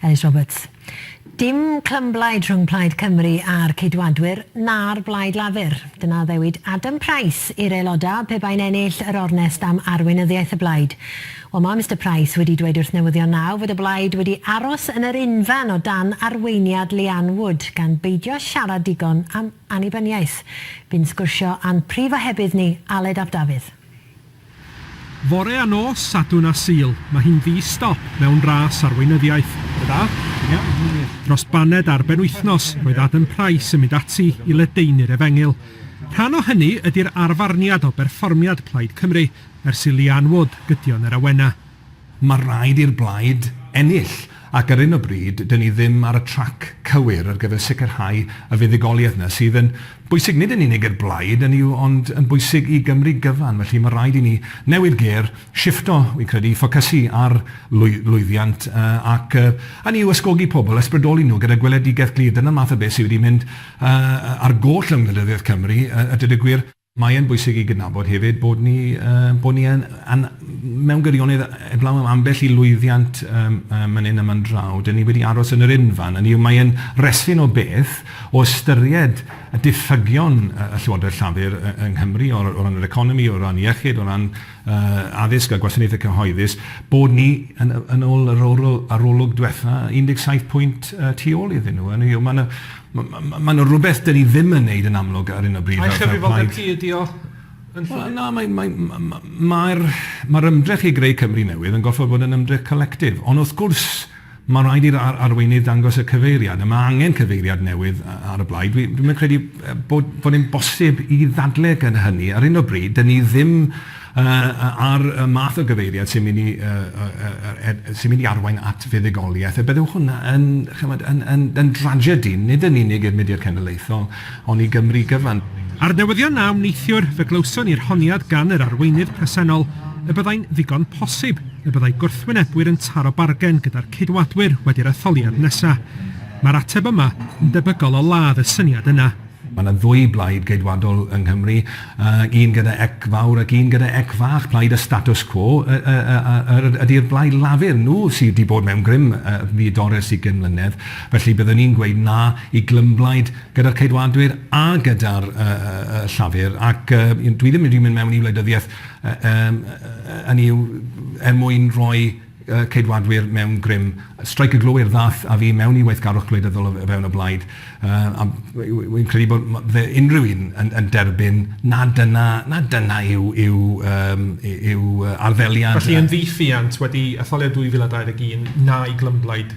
Elis Roberts. Dim clymblaid rhwng Plaid Cymru a'r ceidwadwyr na'r Blaid Lafur. Dyna ddewid Adam Price i'r aelodau pe bain ennill yr ornest am arweinyddiaeth y blaid. Wel, mae Mr Price wedi dweud wrth Newyddion Now fod y blaid wedi aros yn yr unfan o dan arweiniad Leanne Wood gan beidio siarad digon am annibyniaeth. Bu'n sgwrsio a'n prif ahebydd ni, Aled Ap Dafydd. Fore a nos, Sadwn a Sul, mae hi'n ddi-stop mewn ras arweinyddiaeth. Yda? Dros baned ar benwythnos, roedd Adam Price yn mynd ati i ledaenu'r Efengil. Rhan o hynny ydy'r arfarniad o berfformiad Plaid Cymru, ers i Leanne Wood gydion yr awena. Mae rhaid i'r blaid ennill, ac ar un o bryd, dyn ni ddim ar y trac cywir ar gyfer sicrhau y fuddugoliaeth yna, sydd yn bwysig nid yn unig i'r blaid, ond yn bwysig i Gymru gyfan. Felly mae rhaid i ni newid ger, shifto, wi'n credu, ffocysu ar lwyddiant ac a ni ysgogi pobl, ysbrydoli nhw gyda gweledigaeth glir. Dyna math o beth sydd wedi mynd ar goll yng Ngwleidyddiaeth Cymru, a dyd y gwir. Mae e'n bwysig i gydnabod hefyd bod ni mewn gwirionedd eblaw am ambell i lwyddiant man hyn yma'n draw. Dyn ni wedi aros yn yr unfan. Mae e'n resfyn o beth o ystyried y diffygion y Llywodraeth Llafur yng Nghymru o ran yr economi, o ran iechyd, o ran addysg a gwasanaethau cyhoeddus, bod ni yn ôl yr arolwg diwetha 17 pwynt tu ôl iddyn nhw. Mae'n rhywbeth dyn ni ddim yn neud yn amlwg ar un o bryd. Mae'n chyfrifoldeb chi ydi o? Mae'r ymdrech i greu Cymru newydd yn goffod bod yn ymdrech colectif. Ond wrth gwrs, mae rhaid i'r arweinydd dangos y cyfeiriad. Mae angen cyfeiriad newydd ar y blaid. Dwi'n credu bod e'n bosib i ddadlau gan hynny. Ar un o bryd, dyn ni ddim ar y math o gyfeiriad sy'n mynd i arwain at fuddugoliaeth. Byddwch hwnna yn dragedi, nid yn unig i'r mudiad cenedlaethol, ond i Gymru gyfan. Ar Newyddion Now neithiwr, fe glywson i'r honiad gan yr arweinydd presennol y byddai'n ddigon posib y byddai gwrthwynebwyr yn taro bargen gyda'r ceidwadwyr wedi'r etholiad nesaf. Mae'r ateb yma yn debygol o ladd y syniad yna. Mae yna ddwy blaid geidwadol yng Nghymru, un gyda ec fawr ac un gyda ec fach, blaid y status quo, ydy'r blaid lafur nhw sydd wedi bod mewn grym ddidores i gymlynedd. Felly byddwn ni'n gweud na i glymblaid gyda'r ceidwadwyr a gyda'r llafur. Ac dwi ddim wedi mynd mewn i wleidyddiaeth mwyn rhoi ceidwadwyr mewn grym. Streic y glwyr ddath a fi mewn i weithgarwch gwleidyddol o fewn y blaid. Wy'n credu bod unrhyw un yn derbyn na dyna yw arfeliad. Felly yn ddiffiant wedi etholiad 2021 na i glymblaid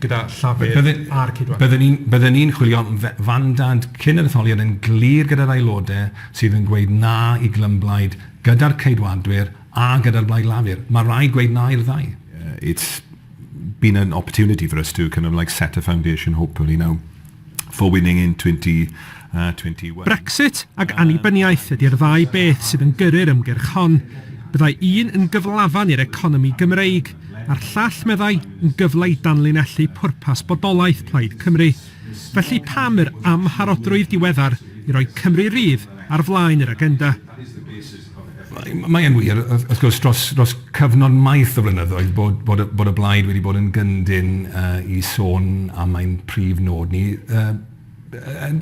gyda llafur a'r ceidwadwyr. Byddwn ni'n chwilio fandad cyn yr etholiad yn glir gyda'r aelodau sydd yn gweud na i glymblaid gyda'r ceidwadwyr a gyda'r blaid lafur. Mae rhaid gweud na i'r ddau. It's been an opportunity for us to kind of like set a foundation, hopefully now, for winning in 2021. Brexit ag annibyniaeth ydy'r ddau beth sydd yn gyrru'r ymgyrch hon. Byddai un yn gyflafan i'r economi Gymreig, a'r llall meddai yn gyfle i danlinellu pwrpas bodolaeth Plaid Cymru. Felly pam yr amharodrwydd diweddar i roi Cymru rydd ar flaen yr agenda? Mae'n wir, wrth gwrs, dros cyfnod maith o flynyddoedd bod y blaid wedi bod yn gyndyn i sôn am ein prif nod ni.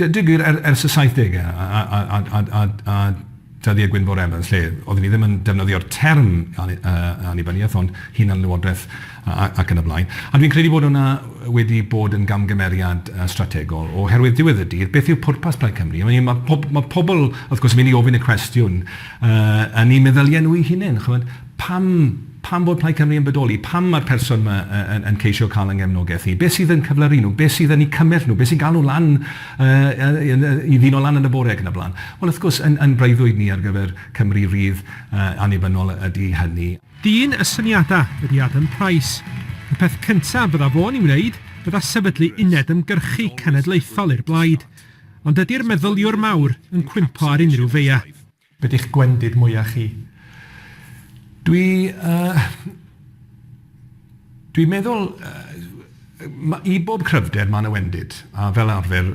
Digwydd ers y 70au a dyddiau Gwynfor Evans, lle oedden ni ddim yn defnyddio'r term annibyniaeth, ond hunan-lywodraeth ac yn y blaen. A dwi'n credu bod hwnna wedi bod yn gamgymeriad strategol oherwydd diwedd y dydd, beth yw pwrpas Plaid Cymru? Mae pobl, wrth gwrs, yn mynd i ofyn y cwestiwn yn eu meddyliau nhw eu hunain. Pam bod Plaid Cymru yn bodoli? Pam mae'r person yma yn ceisio cael yng nghefnogaeth i? Beth sydd yn cyfleru nhw? Beth sydd yn eu cymell nhw? Beth sy'n gael nhw lan i ddyn o lan yn y bore ac yn y blaen? Wel, wrth gwrs, yn breuddwyd ni ar gyfer Cymru rydd annibynnol ydy hynny. Dyn y syniadau ydy Adam Price. Y peth cyntaf bydda fo'n i'w wneud bydda sefydlu uned ymgyrchu cenedlaethol i'r blaid. Ond ydy'r meddyliwr mawr yn cwympo ar unrhyw feia. Be di'ch gwendid mwyaf chi? Dwi'n meddwl I bob cryfder mae yna wendid, a fel arfer,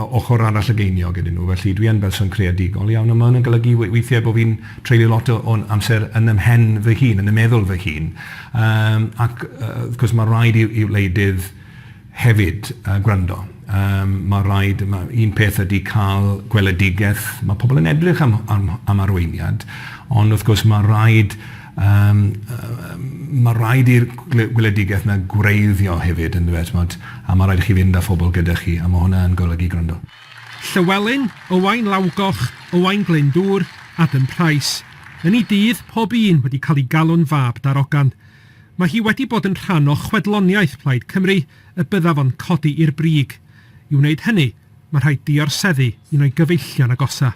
ochr arall y geinio gyda nhw, felly dwi yn berson creadigol iawn, a mae hwnna'n golygu weithiau bod fi'n treulio lot o amser yn ymhen fy hun, yn y meddwl fy hun, ac wrth gwrs mae rhaid i wleidydd hefyd gwrando. Mae rhaid, un peth ydy cael gweledigaeth, mae pobl yn edrych am arweiniad, ond wrth gwrs mae rhaid i'r gweledigaeth yna gwreiddio hefyd yn dweud, a mae rhaid i chi fynd â phobl gyda chi, a mae hwnna yn golygu gwrando. Llywelyn, Owain Lawgoch, Owain Glyndŵr, Adam Price. Yn ei dydd, pob un wedi cael ei galw'n fab darogan. Mae hi wedi bod yn rhan o chwedloniaeth Plaid Cymru y byddaf o'n codi i'r brig. I wneud hynny, mae rhaid diorseddu un o'i gyfeillion agosa.